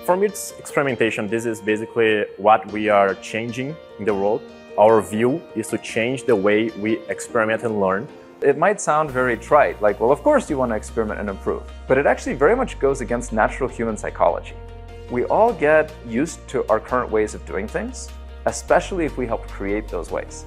For me, it's experimentation. This is basically what we are changing in the world. Our view is to change the way we experiment and learn. It might sound very trite, like, well, of course you want to experiment and improve, but it actually very much goes against natural human psychology. We all get used to our current ways of doing things, especially if we help create those ways.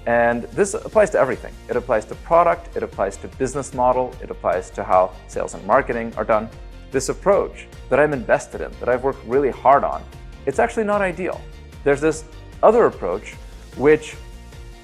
And this applies to everything. It applies to product, it applies to business model, it applies to how sales and marketing are done. This approach that I'm invested in, that I've worked really hard on, it's actually not ideal. There's this other approach which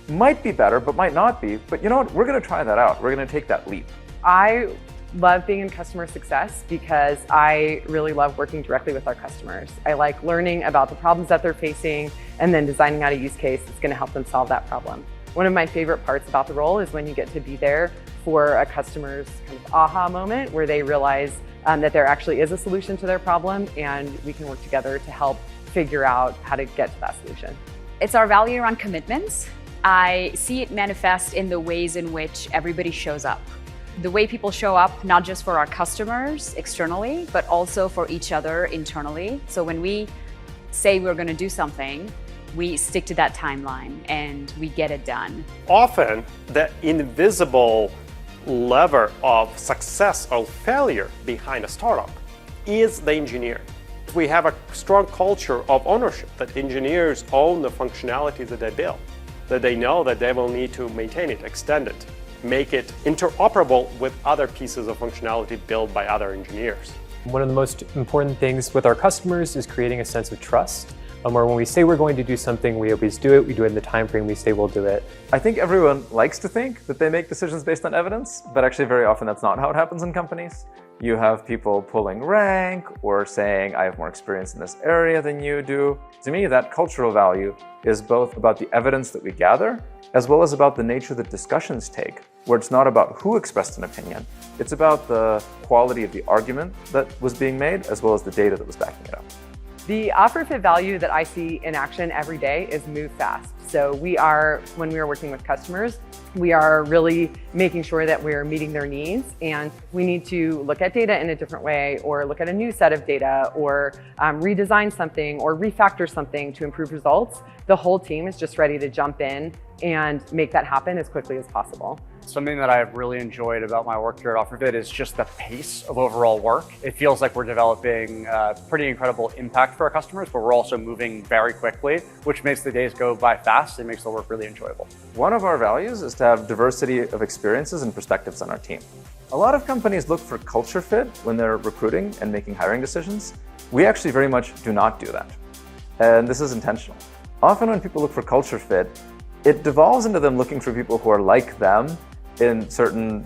might be better, but might not be. But you know what? We're going to try that out. We're going to take that leap. I love being in customer success because I really love working directly with our customers. I like learning about the problems that they're facing and then designing out a use case that's going to help them solve that problem. One of my favorite parts about the role is when you get to be there for a customer's kind of aha moment where they realize that there actually is a solution to their problem, and we can work together to help figure out how to get to that solution. It's our value around commitments. I see it manifest in the ways in which everybody shows up. The way people show up, not just for our customers externally, but also for each other internally. So when we say we're going to do something, we stick to that timeline and we get it done. Often, the invisible lever of success or failure behind a startup is the engineer. We have a strong culture of ownership, that engineers own the functionality that they build, that they know that they will need to maintain it, extend it, make it interoperable with other pieces of functionality built by other engineers. One of the most important things with our customers is creating a sense of trust, where when we say we're going to do something, we always do it. We do it in the time frame we say we'll do it. I think everyone likes to think that they make decisions based on evidence, but actually very often that's not how it happens in companies. You have people pulling rank or saying, I have more experience in this area than you do. To me, that cultural value is both about the evidence that we gather, as well as about the nature that discussions take, where it's not about who expressed an opinion. It's about the quality of the argument that was being made, as well as the data that was backing it up. The OfferFit value that I see in action every day is move fast. So when we are working with customers, we are really making sure that we're meeting their needs, and we need to look at data in a different way, or look at a new set of data, or redesign something, or refactor something to improve results. The whole team is just ready to jump in and make that happen as quickly as possible. Something that I've really enjoyed about my work here at OfferFit is just the pace of overall work. It feels like we're developing pretty incredible impact for our customers, but we're also moving very quickly, which makes the days go by fast and makes the work really enjoyable. One of our values is to have diversity of experiences and perspectives on our team. A lot of companies look for culture fit when they're recruiting and making hiring decisions. We actually very much do not do that. And this is intentional. Often when people look for culture fit, it devolves into them looking for people who are like them in certain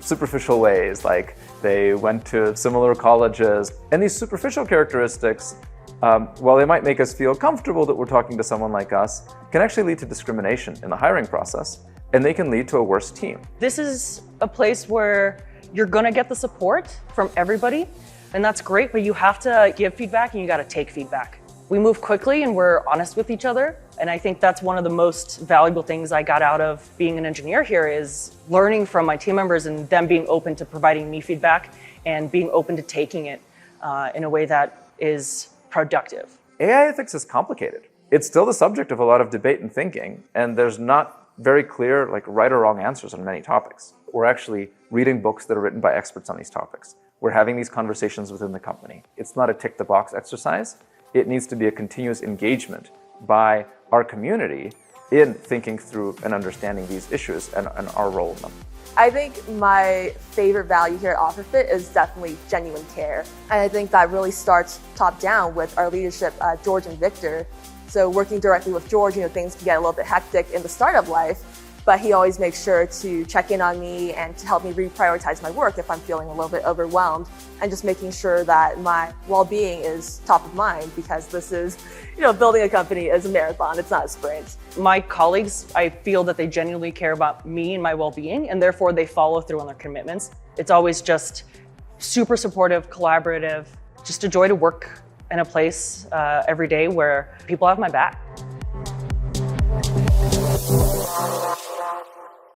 superficial ways, like they went to similar colleges. And these superficial characteristics, while they might make us feel comfortable that we're talking to someone like us, can actually lead to discrimination in the hiring process, and they can lead to a worse team. This is a place where you're gonna get the support from everybody, and that's great, but you have to give feedback and you gotta take feedback. We move quickly and we're honest with each other. And I think that's one of the most valuable things I got out of being an engineer here, is learning from my team members and them being open to providing me feedback and being open to taking it in a way that is productive. AI ethics is complicated. It's still the subject of a lot of debate and thinking, and there's not very clear right or wrong answers on many topics. We're actually reading books that are written by experts on these topics. We're having these conversations within the company. It's not a tick-the-box exercise. It needs to be a continuous engagement by our community in thinking through and understanding these issues and our role in them. I think my favorite value here at OfferFit is definitely genuine care. And I think that really starts top down with our leadership, George and Victor. So working directly with George, things can get a little bit hectic in the startup life, but he always makes sure to check in on me and to help me reprioritize my work if I'm feeling a little bit overwhelmed, and just making sure that my well-being is top of mind, because this is, building a company is a marathon, it's not a sprint. My colleagues, I feel that they genuinely care about me and my well-being, and therefore they follow through on their commitments. It's always just super supportive, collaborative, just a joy to work in a place every day where people have my back.